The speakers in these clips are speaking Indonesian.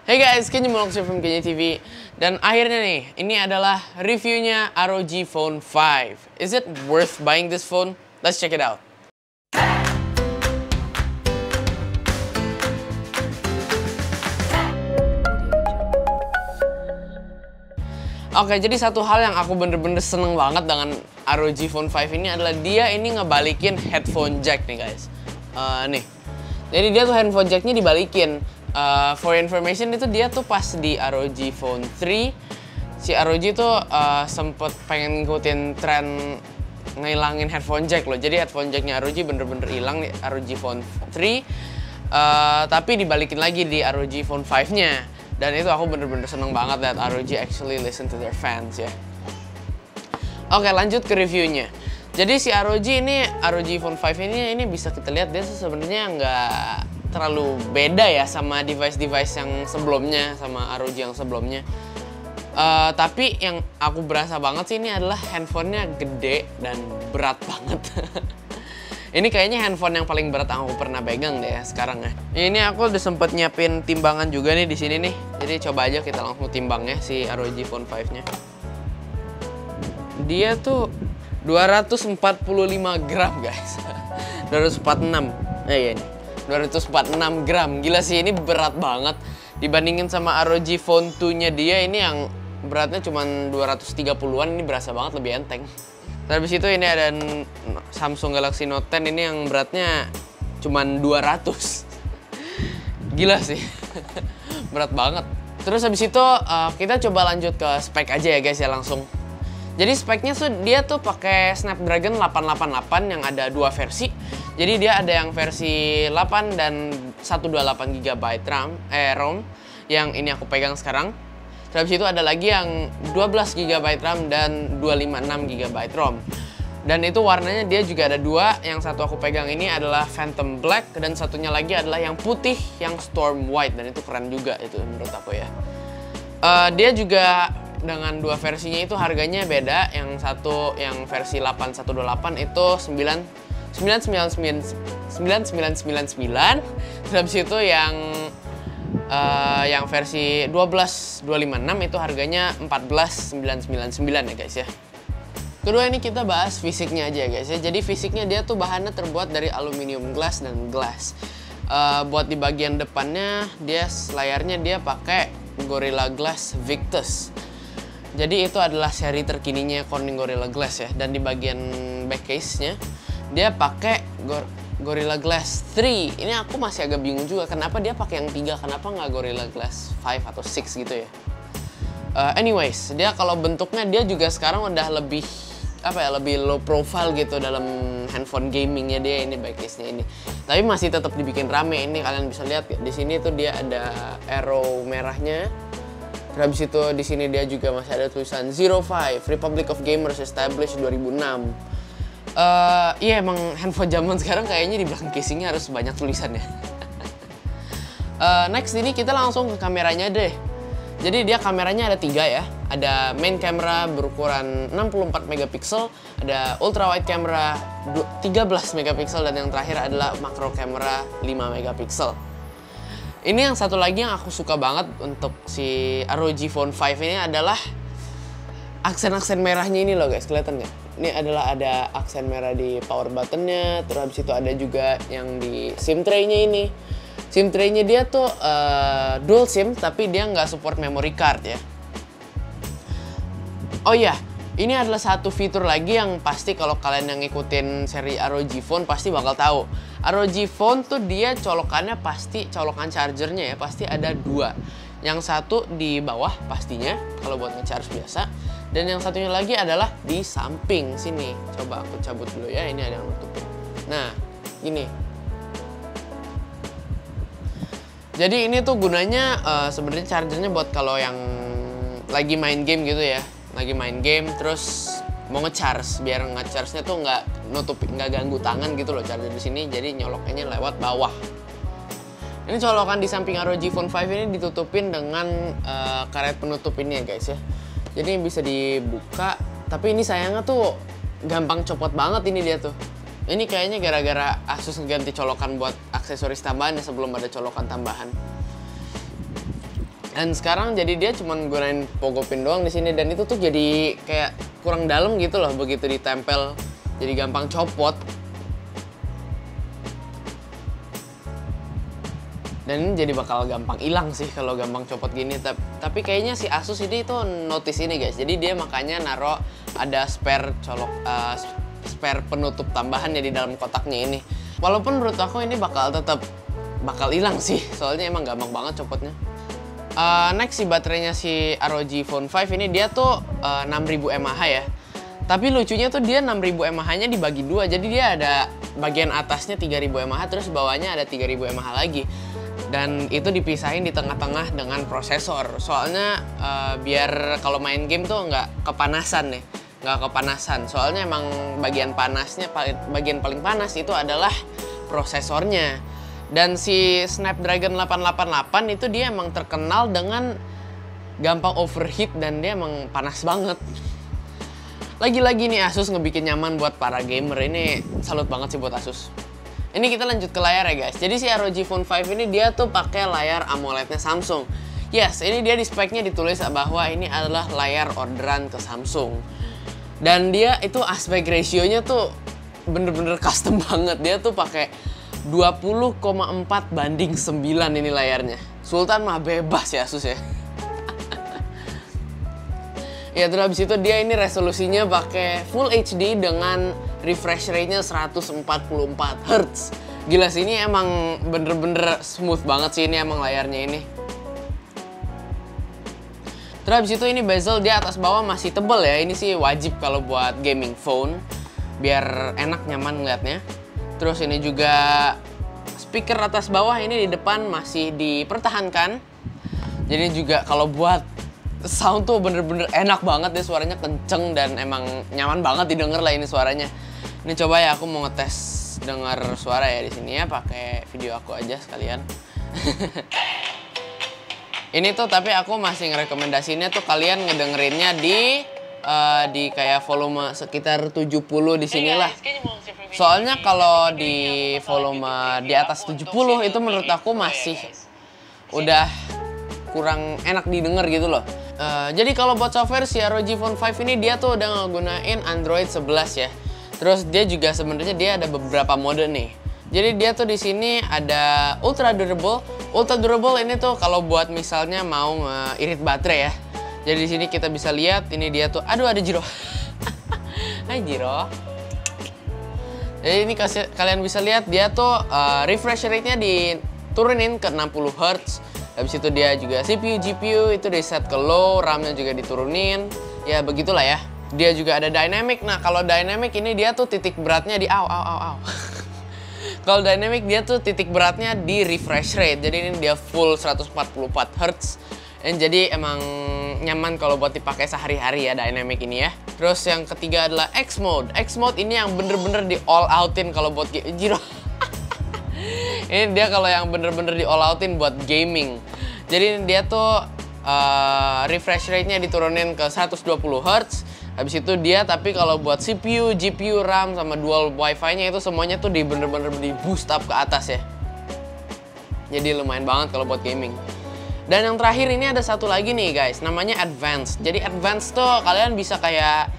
Hey guys, Kenny Monoxide from Kenny TV. Dan akhirnya nih, ini adalah reviewnya ROG Phone 5. Is it worth buying this phone? Let's check it out. Oke, jadi satu hal yang aku bener-bener seneng banget dengan ROG Phone 5 ini adalah dia ini ngebalikin headphone jack nih guys. Nih, jadi dia tuh headphone jacknya dibalikin. For information itu dia tuh pas di ROG Phone 3 si ROG tuh sempet pengen ngikutin tren ngilangin headphone jack loh. Jadi headphone jacknya ROG bener-bener hilang di ROG Phone 3 tapi dibalikin lagi di ROG Phone 5-nya. Dan itu aku bener-bener seneng banget that ROG actually listen to their fans ya. Oke, lanjut ke reviewnya. Jadi si ROG Phone 5 ini bisa kita lihat dia sebenarnya nggak terlalu beda ya sama device-device yang sebelumnya, sama ROG yang sebelumnya. Tapi yang aku berasa banget sih ini adalah handphonenya gede dan berat banget. Ini kayaknya handphone yang paling berat yang aku pernah pegang deh ya sekarang ya. Ini aku udah sempet nyiapin timbangan juga nih di sini nih. Jadi coba aja kita langsung timbangnya si ROG Phone 5-nya. Dia tuh 245 gram guys. 246. Iya nih. 246 gram. Gila sih, ini berat banget. Dibandingin sama ROG Phone 2-nya dia, ini yang beratnya cuma 230-an, ini berasa banit lebih enteng. Terus habis itu ini ada Samsung Galaxy Note 10 ini yang beratnya cuma 200. Gila sih. Berat banget. Terus habis itu kita coba lanjut ke spek aja ya guys ya langsung. Jadi speknya tuh dia tuh pakai Snapdragon 888 yang ada dua versi. Jadi dia ada yang versi 8 dan 128 GB ROM yang ini aku pegang sekarang. Terus habis itu ada lagi yang 12 GB RAM dan 256 GB ROM. Dan itu warnanya dia juga ada dua. Yang satu aku pegang ini adalah Phantom Black dan satunya lagi adalah yang putih yang Storm White, dan itu keren juga itu menurut aku ya. Dia juga dengan dua versinya itu harganya beda. Yang satu yang versi 8128 itu 9999. Terus habis itu yang versi 12256 itu harganya 14999 ya guys ya. Kedua ini kita bahas fisiknya aja guys ya. Jadi fisiknya dia tuh bahannya terbuat dari aluminium glass dan glass. Buat di bagian depannya layarnya dia pakai Gorilla Glass Victus. Jadi itu adalah seri terkininya Corning Gorilla Glass ya. Dan di bagian back case-nya dia pakai Gorilla Glass 3. Ini aku masih agak bingung juga kenapa dia pakai yang 3, kenapa nggak Gorilla Glass 5 atau 6 gitu ya. Anyways, dia kalau bentuknya dia juga sekarang udah lebih lebih low profile gitu dalam handphone gamingnya dia ini back case-nya ini. Tapi masih tetap dibikin rame. Ini kalian bisa lihat di sini tuh dia ada arrow merahnya. Terus habis itu di sini dia juga masih ada tulisan 05 Republic of Gamers Established 2006. Iya emang handphone zaman sekarang kayaknya di belakang casingnya harus banyak tulisannya. Next ini kita langsung ke kameranya deh. Jadi dia kameranya ada 3 ya. Ada main camera berukuran 64 megapiksel, ada ultra wide camera 13 megapiksel, dan yang terakhir adalah macro camera 5 megapiksel. Ini yang satu lagi yang aku suka banget untuk si ROG Phone 5 ini adalah aksen-aksen merahnya ini loh guys, kelihatan nggak? Ini adalah ada aksen merah di power buttonnya, terus habis itu ada juga yang di SIM tray-nya ini. SIM tray-nya dia tuh dual SIM, tapi dia nggak support memory card ya. Oh iya, ini adalah satu fitur lagi yang pasti kalau kalian yang ngikutin seri ROG Phone pasti bakal tahu. ROG Phone tuh dia colokan chargernya ya, pasti ada 2. Yang satu di bawah pastinya, kalau buat nge-charge biasa. Dan yang satunya lagi adalah di samping sini. Coba aku cabut dulu ya, ini ada yang nutupin. Nah, gini. Jadi ini tuh gunanya sebenarnya chargernya buat kalau yang lagi main game gitu ya. Lagi main game terus mau nge-charge, biar nge-charge-nya tuh nggak ganggu tangan gitu loh charger di sini. Jadi nyoloknya lewat bawah. Ini colokan di samping ROG Phone 5 ini ditutupin dengan karet penutup ini ya guys ya. Jadi bisa dibuka, tapi ini sayangnya tuh gampang copot banget ini dia tuh. Ini kayaknya gara-gara Asus ganti colokan buat aksesoris tambahan ya sebelum ada colokan tambahan. Dan sekarang jadi dia cuman gunain pogo pin doang di sini, dan itu tuh jadi kayak kurang dalam gitu loh begitu ditempel, jadi gampang copot. Dan ini jadi bakal gampang hilang sih kalau gampang copot gini. Tapi kayaknya si Asus ini tuh notice ini guys, jadi dia makanya naro ada spare spare penutup tambahan ya di dalam kotaknya ini. Walaupun menurut aku ini bakal hilang sih, soalnya emang gampang banget copotnya. Next si baterainya si ROG Phone 5 ini dia tuh 6000 mAh ya. Tapi lucunya tuh dia 6000 mAh-nya dibagi dua. Jadi dia ada bagian atasnya 3000 mAh, terus bawahnya ada 3000 mAh lagi. Dan itu dipisahin di tengah-tengah dengan prosesor. Soalnya biar kalau main game tuh nggak kepanasan deh. Nggak kepanasan. Soalnya emang bagian paling panas itu adalah prosesornya. Dan si Snapdragon 888 itu dia emang terkenal dengan gampang overheat dan dia emang panas banget. Lagi-lagi nih Asus ngebikin nyaman buat para gamer, ini salut banget sih buat Asus. Ini kita lanjut ke layar ya guys. Jadi si ROG Phone 5 ini dia tuh pakai layar AMOLED-nya Samsung. Yes, ini dia di speknya ditulis bahwa ini adalah layar orderan ke Samsung. Dan dia itu aspek ratio-nya tuh bener-bener custom banget. Dia tuh pakai 20,4 banding 9 ini layarnya. Sultan mah bebas ya Asus ya. Ya terus habis itu dia ini resolusinya pakai Full HD dengan refresh rate-nya 144 Hz. Gila sih, ini emang bener-bener smooth banget sih ini emang layarnya ini. Terus habis itu ini bezel dia atas bawah masih tebel ya. Ini sih wajib kalau buat gaming phone, biar enak nyaman ngeliatnya. Terus ini juga speaker atas bawah ini di depan masih dipertahankan. Jadi juga kalau buat sound tuh bener-bener enak banget deh, suaranya kenceng dan emang nyaman banget didengar lah ini suaranya. Ini coba ya aku mau ngetes dengar suara ya di sini ya, pakai video aku aja sekalian. Ini tuh tapi aku masih ngerekomendasinya tuh kalian ngedengerinnya di kayak volume sekitar 70 di sinilah. Soalnya kalau di volume di atas 70 itu menurut aku masih udah kurang enak didengar gitu loh. Jadi kalau buat software si ROG Phone 5 ini dia tuh udah ngegunain Android 11 ya. Terus dia juga sebenarnya dia ada beberapa mode nih. Jadi dia tuh di sini ada Ultra Durable. Ultra Durable ini tuh kalau buat misalnya mau nge-irit baterai ya. Jadi di sini kita bisa lihat ini dia tuh, aduh ada Jiro. Hai Jiro. Jadi ini kalian bisa lihat dia tuh refresh rate-nya diturunin ke 60 Hz. Habis itu dia juga CPU, GPU itu di set ke low, RAM-nya juga diturunin. Ya begitulah ya. Dia juga ada dynamic. Nah, kalau dynamic ini dia tuh titik beratnya di Kalau dynamic dia tuh titik beratnya di refresh rate. Jadi ini dia full 144 Hz. Dan jadi emang nyaman kalau buat dipakai sehari-hari ya dynamic ini ya. Terus yang ketiga adalah X mode. X mode ini yang bener-bener di all outin kalau buat Jiro. Ini dia kalau yang bener-bener di all outin buat gaming. Jadi dia tuh refresh rate-nya diturunin ke 120 Hz. Habis itu dia tapi kalau buat CPU, GPU, RAM sama dual Wi-Fi-nya itu semuanya tuh bener-bener di boost up ke atas ya. Jadi lumayan banget kalau buat gaming. Dan yang terakhir ini ada satu lagi nih guys, namanya Advanced. Jadi Advanced tuh kalian bisa kayak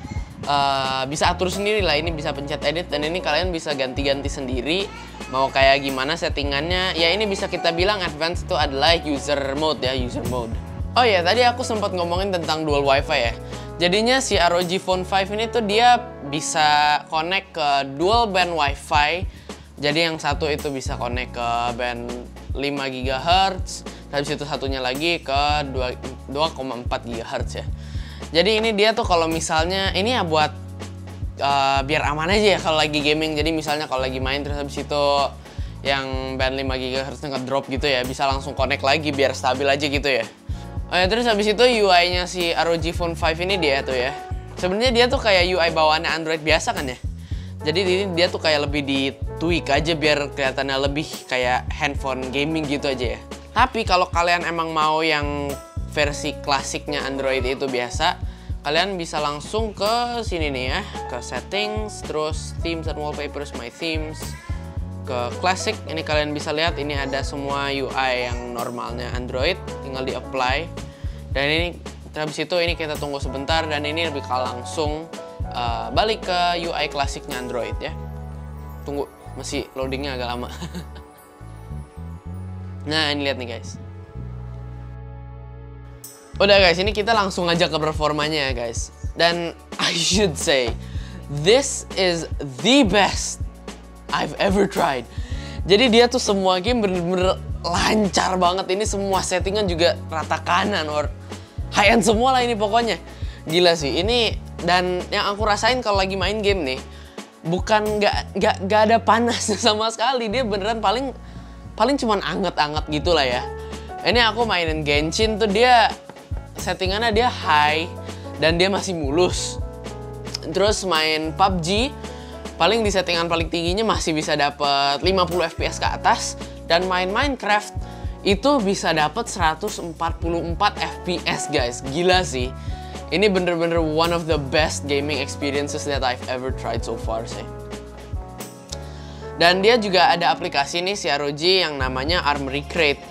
bisa atur sendiri lah. Ini bisa pencet edit dan ini kalian bisa ganti-ganti sendiri. Mau kayak gimana settingannya. Ya ini bisa kita bilang Advanced itu adalah user mode ya, user mode. Oh ya, tadi aku sempat ngomongin tentang dual Wi-Fi ya. Jadinya si ROG Phone 5 ini tuh dia bisa connect ke dual band Wi-Fi. Jadi yang satu itu bisa connect ke band 5 GHz. Habis itu satunya lagi ke 2,4 GHz ya. Jadi ini dia tuh kalau misalnya ini ya buat biar aman aja ya kalau lagi gaming. Jadi misalnya kalau lagi main terus habis itu yang band 5 GHz ngedrop gitu ya, bisa langsung connect lagi biar stabil aja gitu ya. Oh ya, terus habis itu UI-nya si ROG Phone 5 ini dia tuh ya. Sebenarnya dia tuh kayak UI bawaannya Android biasa kan ya. Jadi ini dia tuh kayak lebih di-tweak aja biar kelihatannya lebih kayak handphone gaming gitu aja ya. Tapi kalau kalian emang mau yang versi klasiknya Android itu biasa, kalian bisa langsung ke sini nih ya, ke settings, terus themes and wallpapers, my themes. ke Classic. Ini kalian bisa lihat ini ada semua UI yang normalnya Android, tinggal di apply. Dan ini habis itu ini kita tunggu sebentar dan ini lebih langsung balik ke UI klasiknya Android ya. Tunggu, masih loadingnya agak lama. Nah, ini lihat nih guys. Udah guys, ini kita langsung aja ke performanya ya guys. Dan I should say, this is the best I've ever tried. Jadi dia tuh semua game bener-bener lancar banget. Ini semua settingan juga rata kanan or high end semua lah ini pokoknya. Gila sih ini. Dan yang aku rasain kalau lagi main game nih, bukan nggak ada panasnya sama sekali. Dia beneran paling cuman anget-anget gitu lah ya. Ini aku mainin Genshin tuh dia settingannya dia high dan dia masih mulus. Terus main PUBG paling di settingan paling tingginya masih bisa dapat 50 fps ke atas, dan main Minecraft itu bisa dapat 144 fps guys. Gila sih. Ini bener-bener one of the best gaming experiences that I've ever tried so far sih. Dan dia juga ada aplikasi nih si ROG yang namanya Armory Crate.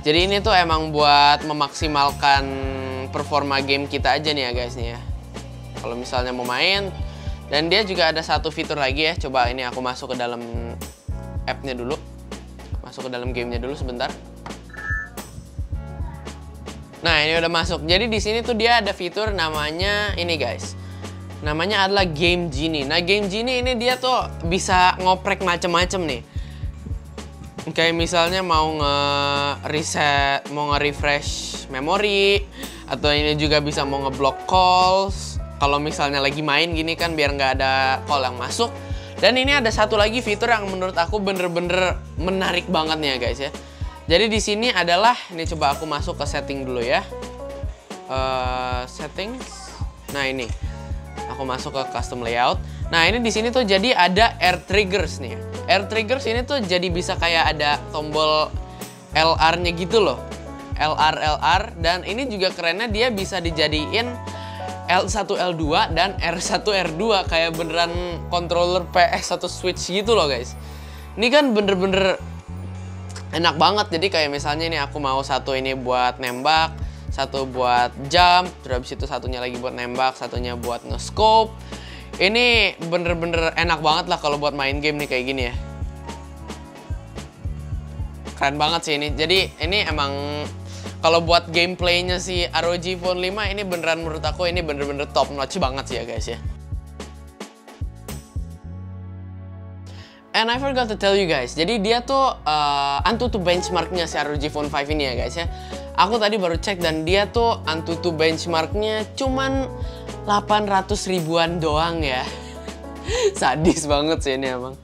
Jadi ini tuh emang buat memaksimalkan performa game kita aja nih ya guys nih ya. Kalau misalnya mau main. Dan dia juga ada satu fitur lagi ya. Coba ini aku masuk ke dalam app-nya dulu. Masuk ke dalam gamenya dulu sebentar. Nah, ini udah masuk. Jadi di sini tuh dia ada fitur namanya ini guys. Namanya adalah Game Genie. Nah, Game Genie ini dia tuh bisa ngoprek macem-macem nih. Kayak misalnya mau nge-reset, mau nge-refresh memori, atau ini juga bisa mau nge-block calls. Kalau misalnya lagi main gini kan biar nggak ada call yang masuk. Dan ini ada satu lagi fitur yang menurut aku bener-bener menarik banget nih ya guys ya. Jadi di sini adalah, ini coba aku masuk ke setting dulu ya. Settings. Nah ini, aku masuk ke custom layout. Nah ini di sini tuh jadi ada air triggers nih. Air triggers ini tuh jadi bisa kayak ada tombol LR-nya gitu loh. LR. Dan ini juga kerennya dia bisa dijadiin L1, L2, dan R1, R2. Kayak beneran controller PS atau Switch gitu loh guys. Ini kan bener-bener enak banget. Jadi kayak misalnya ini aku mau satu ini buat nembak, satu buat jump, terus habis itu satunya lagi buat nembak, satunya buat nge-scope. Ini bener-bener enak banget lah kalau buat main game nih kayak gini ya. Keren banget sih ini. Jadi ini emang kalau buat gameplaynya si ROG Phone 5 ini beneran menurut aku ini bener-bener top notch banget sih ya guys ya. And I forgot to tell you guys, jadi dia tuh Antutu benchmarknya si ROG Phone 5 ini ya guys ya. Aku tadi baru cek dan dia tuh Antutu benchmarknya cuman 800 ribuan doang ya. Sadis banget sih ini emang.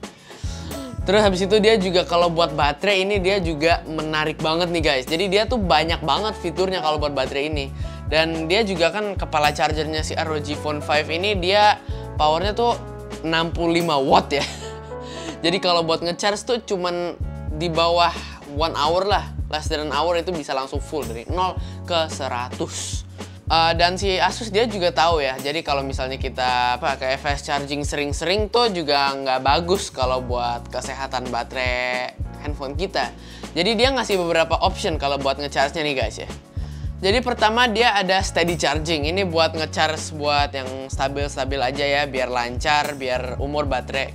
Terus habis itu dia juga kalau buat baterai ini dia juga menarik banget nih guys. Jadi dia tuh banyak banget fiturnya kalau buat baterai ini. Dan dia juga kan kepala chargernya si ROG Phone 5 ini dia powernya tuh 65 watt ya. Jadi kalau buat ngecharge tuh cuman di bawah 1 hour lah. Less than an hour itu bisa langsung full dari 0 ke 100. Dan si Asus dia juga tahu ya. Jadi kalau misalnya kita pakai fast charging sering-sering tuh juga nggak bagus kalau buat kesehatan baterai handphone kita. Jadi dia ngasih beberapa option kalau buat ngecharge-nya nih guys ya. Jadi pertama dia ada steady charging. Ini buat ngecharge buat yang stabil-stabil aja ya, biar lancar, biar umur baterai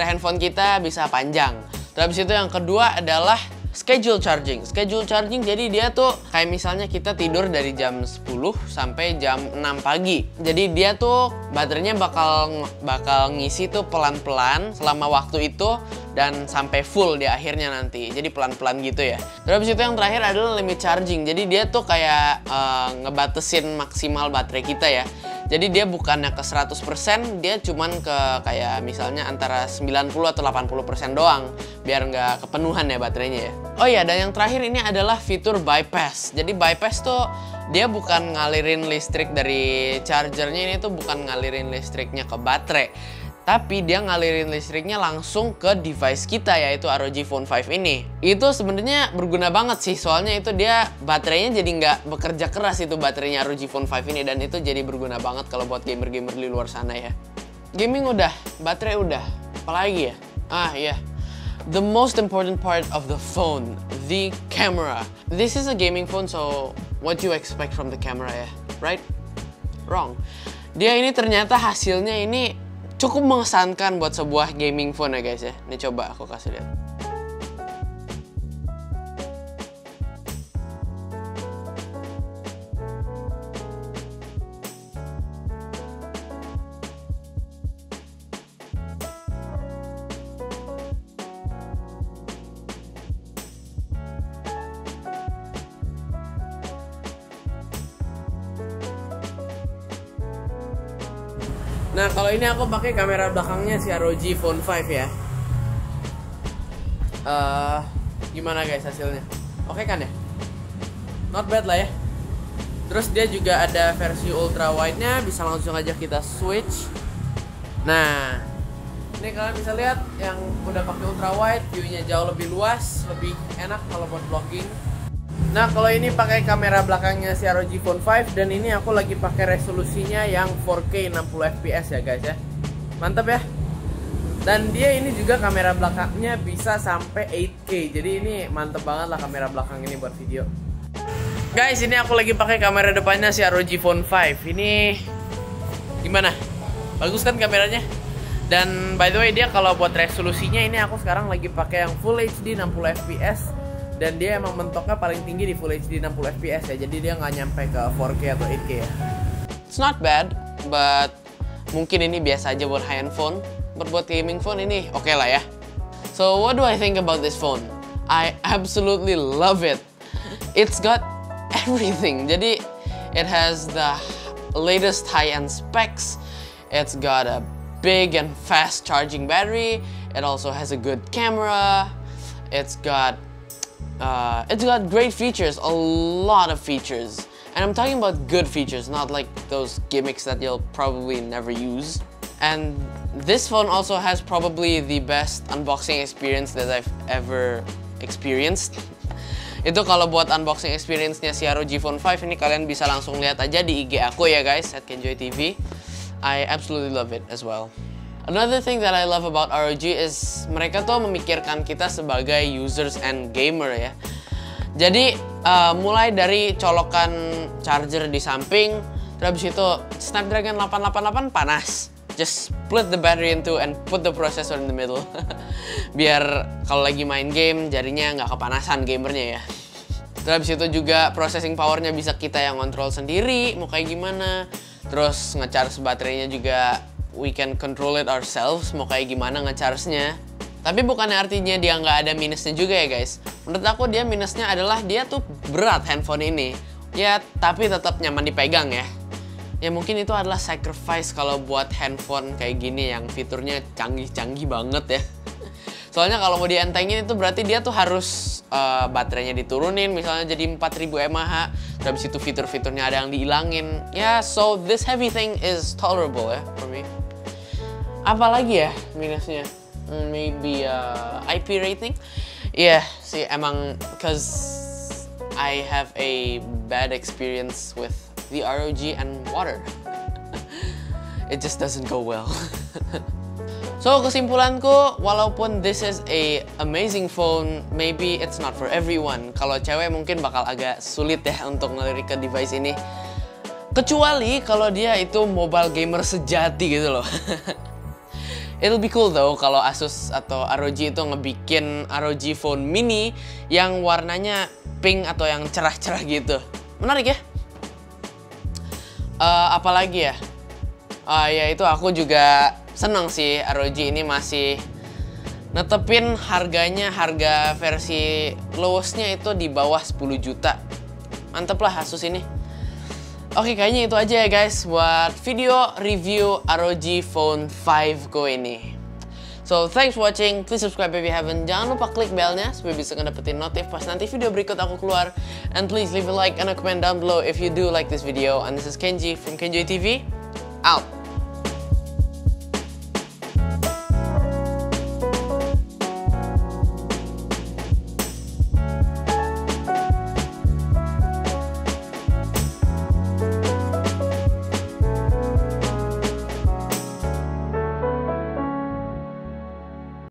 handphone kita bisa panjang. Terus habis itu yang kedua adalah schedule charging. Schedule charging jadi dia tuh kayak misalnya kita tidur dari jam 10 sampai jam 6 pagi. Jadi dia tuh baterainya bakal ngisi tuh pelan-pelan selama waktu itu dan sampai full di akhirnya nanti. Jadi pelan-pelan gitu ya. Terus habis itu yang terakhir adalah limit charging. Jadi dia tuh kayak ngebatesin maksimal baterai kita ya. Jadi dia bukannya ke 100%, dia cuman ke kayak misalnya antara 90 atau 80% doang. Biar nggak kepenuhan ya baterainya ya. Oh iya, dan yang terakhir ini adalah fitur bypass. Jadi bypass tuh dia bukan ngalirin listrik dari chargernya, ini tuh bukan ngalirin listriknya ke baterai. Tapi dia ngalirin listriknya langsung ke device kita, yaitu ROG Phone 5 ini. Itu sebenarnya berguna banget sih, soalnya itu dia baterainya jadi nggak bekerja keras itu baterainya ROG Phone 5 ini. Dan itu jadi berguna banget kalau buat gamer-gamer di luar sana ya. Gaming udah, baterai udah, apalagi ya? Ah iya, the most important part of the phone, the camera. This is a gaming phone, so what you expect from the camera ya, right? Wrong. Dia ini ternyata hasilnya ini cukup mengesankan buat sebuah gaming phone ya guys ya. Ini coba aku kasih lihat. Nah, kalau ini aku pakai kamera belakangnya si ROG Phone 5 ya. Gimana guys hasilnya? Oke kan ya? Not bad lah ya. Terus dia juga ada versi ultra wide-nya, bisa langsung aja kita switch. Nah, ini kalian bisa lihat yang udah pakai ultra wide, view-nya jauh lebih luas, lebih enak kalau buat vlogging. Nah, kalau ini pakai kamera belakangnya si ROG Phone 5 dan ini aku lagi pakai resolusinya yang 4K 60 fps ya guys ya. Mantap ya. Dan dia ini juga kamera belakangnya bisa sampai 8K. Jadi ini mantep banget lah kamera belakang ini buat video. Guys, ini aku lagi pakai kamera depannya si ROG Phone 5. Ini gimana? Bagus kan kameranya? Dan by the way dia kalau buat resolusinya ini aku sekarang lagi pakai yang Full HD 60 fps. Dan dia emang mentoknya paling tinggi di Full HD 60 fps ya. Jadi dia nggak nyampe ke 4K atau 8K ya. It's not bad, but mungkin ini biasa aja buat high-end phone. But buat gaming phone ini oke lah ya. So what do I think about this phone? I absolutely love it. It's got everything. Jadi it has the latest high-end specs. It's got a big and fast charging battery. It also has a good camera. It's got great features, a lot of features. And I'm talking about good features, not like those gimmicks that you'll probably never use. And this phone also has probably the best unboxing experience that I've ever experienced. Itu kalau buat unboxing experience-nya si ROG Phone 5 ini kalian bisa langsung lihat aja di IG aku ya guys, @kenjoytv. I absolutely love it as well. Another thing that I love about ROG is mereka tuh memikirkan kita sebagai users and gamer ya. Jadi mulai dari colokan charger di samping, terus itu Snapdragon 888 panas. Just split the battery into and put the processor in the middle. Biar kalau lagi main game jadinya nggak kepanasan gamernya ya. Terus itu juga processing powernya bisa kita yang kontrol sendiri, mau kayak gimana. Terus nge-charge baterainya juga we can control it ourselves, mau kayak gimana nge-charge-nya. Tapi bukannya artinya dia nggak ada minusnya juga ya guys. Menurut aku dia minusnya adalah dia tuh berat handphone ini. Ya tapi tetap nyaman dipegang ya. Ya mungkin itu adalah sacrifice kalau buat handphone kayak gini yang fiturnya canggih-canggih banget ya. Soalnya kalau mau dientengin itu berarti dia tuh harus baterainya diturunin, misalnya jadi 4000 mAh. Terus itu fitur-fiturnya ada yang dihilangin. Ya, so this heavy thing is tolerable ya for me. Apalagi ya minusnya? Maybe IP rating? Yeah, sih emang cause I have a bad experience with the ROG and water. It just doesn't go well. So kesimpulanku, walaupun this is a amazing phone, maybe it's not for everyone. Kalau cewek mungkin bakal agak sulit ya untuk ngelirik ke device ini. Kecuali kalau dia itu mobile gamer sejati gitu loh. It'll be cool though kalau Asus atau ROG itu ngebikin ROG Phone Mini yang warnanya pink atau yang cerah-cerah gitu. Menarik ya? Apalagi ya? Ya itu aku juga seneng sih ROG ini masih netepin harganya, harga versi lowestnya itu di bawah 10 juta. Mantep lah Asus ini. Oke, kayaknya itu aja ya guys buat video review ROG Phone 5 Go ini. So, thanks for watching. Please subscribe if you haven't. Jangan lupa klik belnya supaya bisa ngedapetin notif pas nanti video berikut aku keluar. And please leave a like and a comment down below if you do like this video. And this is Kenji from Kenjoy TV. Out.